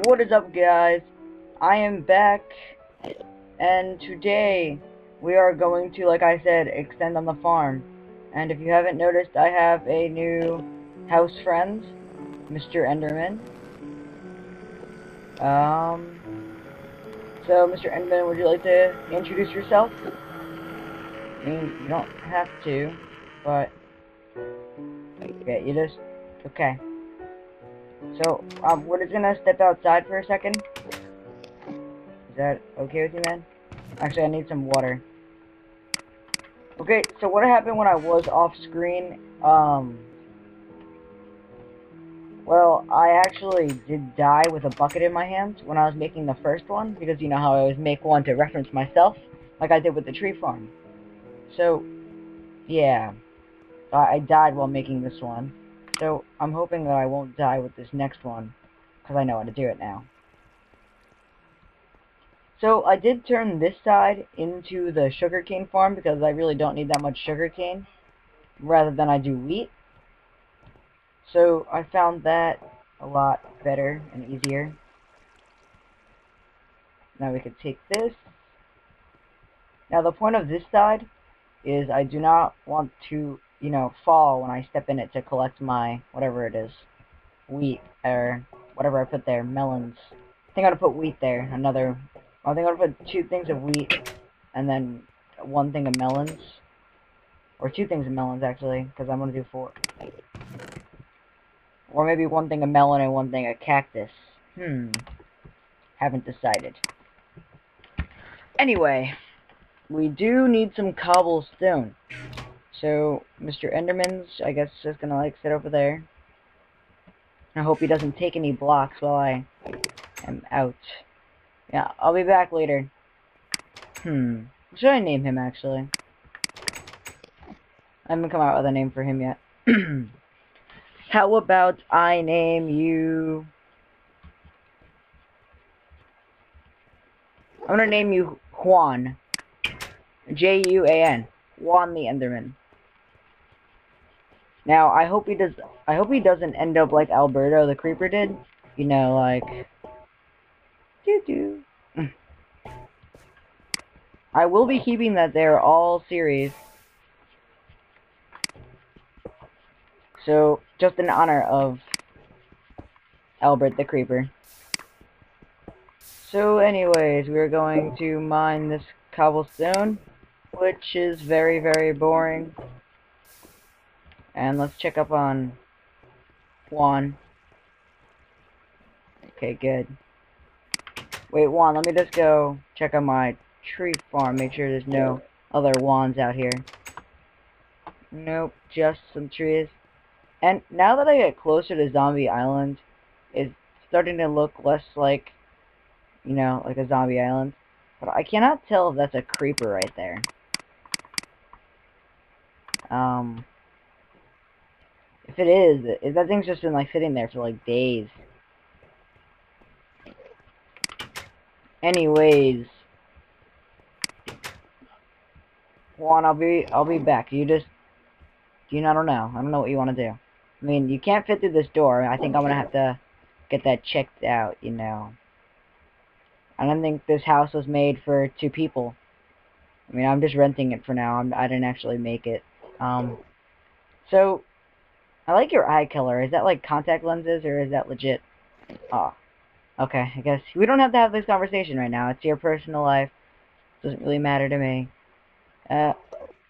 What is up, guys? I am back, and today we are going to, like I said, extend on the farm. And if you haven't noticed, I have a new house friend, Mr. Enderman. So Mr. Enderman, would you like to introduce yourself? I mean, you don't have to, but yeah, okay. So, we're just gonna step outside for a second. Is that okay with you, man? Actually, I need some water. Okay, so what happened when I was off screen, well, I actually did die with a bucket in my hands when I was making the first one, because you know how I always make one to reference myself, like I did with the tree farm. So, yeah, I died while making this one. So, I'm hoping that I won't die with this next one, because I know how to do it now. So, I did turn this side into the sugarcane farm, because I really don't need that much sugarcane, rather than I do wheat. So, I found that a lot better and easier. Now we could take this. Now, the point of this side is I do not want to, you know, fall when I step in it to collect my, whatever it is, wheat, or whatever I put there, melons. I think I'm gonna put wheat there, I think I'm gonna put 2 things of wheat, and then 1 thing of melons. Or 2 things of melons, actually, because I'm gonna do 4. Or maybe 1 thing of melon and 1 thing of cactus. Haven't decided. Anyway, we do need some cobblestone. So, Mr. Enderman's, I guess, just gonna, like, sit over there. I hope he doesn't take any blocks while I am out. Yeah, I'll be back later. What should I name him, actually? I haven't come out with a name for him yet. How about I name you... I'm gonna name you Juan. Juan. Juan the Enderman. Now, I hope he doesn't end up like Alberto the Creeper did. You know, like... Doo-doo. I will be keeping that there all series. So, just in honor of Albert the Creeper. So anyways, we're going to mine this cobblestone, which is very, very boring. And let's check up on Juan. Okay, good. Wait, Juan, let me just go check on my tree farm, make sure there's no other Juans out here. Nope, just some trees. And now that I get closer to Zombie Island, it's starting to look less like, you know, like a zombie island. But I cannot tell if that's a creeper right there. If it is, that thing's just been, like, sitting there for, like, days. Anyways. Juan, I'll be back. I don't know. I don't know what you want to do. I mean, you can't fit through this door. I think I'm gonna have to get that checked out, you know. I don't think this house was made for 2 people. I mean, I'm just renting it for now. I didn't actually make it. So, I like your eye color. Is that like contact lenses, or is that legit? Oh, okay. I guess we don't have to have this conversation right now. It's your personal life. Doesn't really matter to me.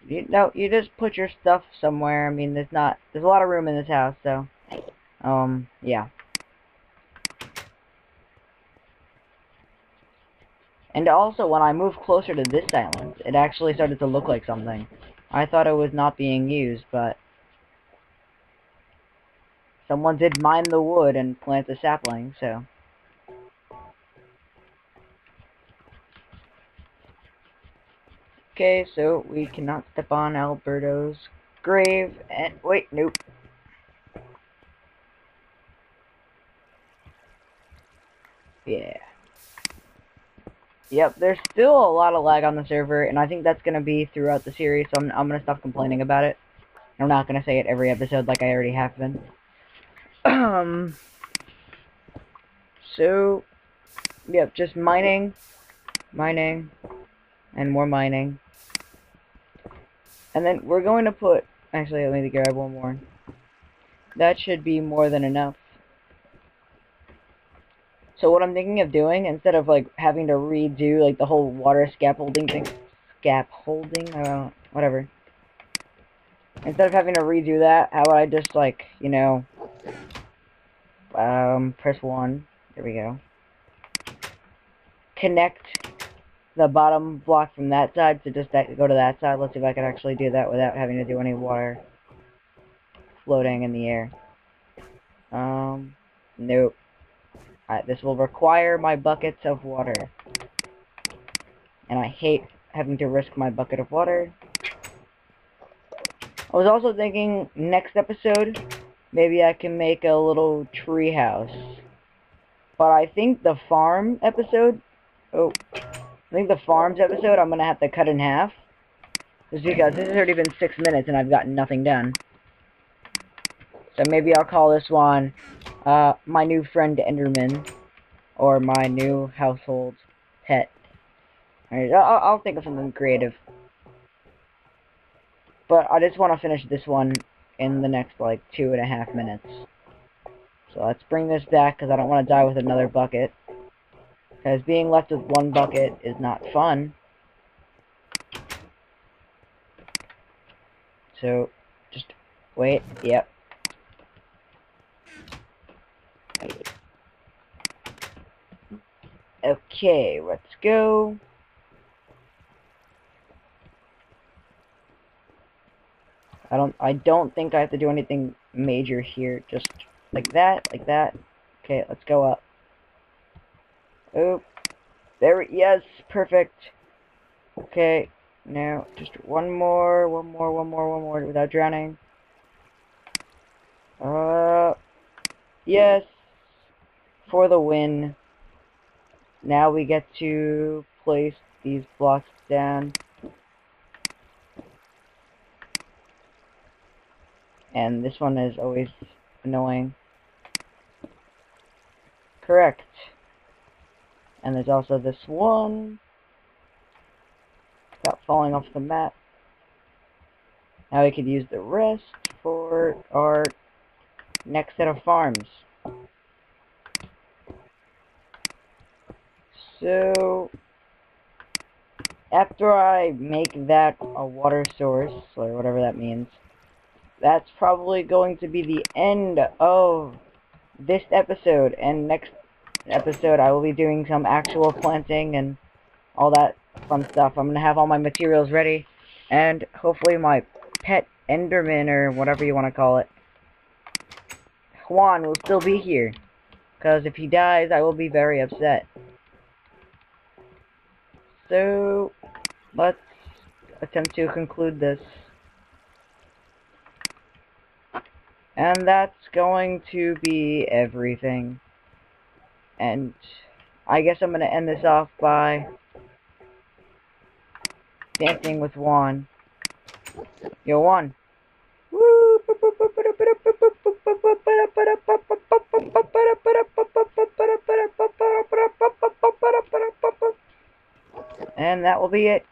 You just put your stuff somewhere. I mean, there's a lot of room in this house, so, yeah. And also, when I moved closer to this island, it actually started to look like something. I thought it was not being used, but someone did mine the wood and plant the sapling, so. Okay, so we cannot step on Alberto's grave, and wait, nope. Yeah. Yep, there's still a lot of lag on the server, and I think that's gonna be throughout the series, so I'm gonna stop complaining about it. I'm not gonna say it every episode like I already have been. So, yep, just mining, mining, and more mining. And then we're going to put, actually, let me grab one more. That should be more than enough. So what I'm thinking of doing, instead of like having to redo like the whole water scaffolding thing, I don't know, whatever. Instead of having to redo that, how would I just like, you know, press 1, there we go. Connect the bottom block from that side to just go to that side. Let's see if I can actually do that without having to do any water floating in the air. Nope. This will require my buckets of water. And I hate having to risk my bucket of water. I was also thinking, next episode, maybe I can make a little tree house. But I think the farm episode, I'm gonna have to cut in half. Just because this has already been 6 minutes and I've gotten nothing done. So maybe I'll call this one, my new friend Enderman. Or my new household pet. Alright, I'll think of something creative. But I just want to finish this one in the next, like, 2.5 minutes. So let's bring this back, because I don't want to die with another bucket. Because being left with one bucket is not fun. So, just wait, yep. Okay, let's go. I don't think I have to do anything major here. Just like that, like that. Okay, let's go up. Oh, yes, perfect. Okay, now just one more without drowning. Yes, for the win. Now we get to place these blocks down. And this one is always annoying. Correct. And there's also this one. Without falling off the map. Now we could use the rest for our next set of farms. So, after I make that a water source, or whatever that means, that's probably going to be the end of this episode. And next episode I will be doing some actual planting and all that fun stuff. I'm gonna have all my materials ready, and hopefully my pet Enderman, or whatever you want to call it, Juan, will still be here. Because if he dies, I will be very upset. So, let's attempt to conclude this. And that's going to be everything. And I guess I'm going to end this off by dancing with Juan. Yo, Juan. And that will be it.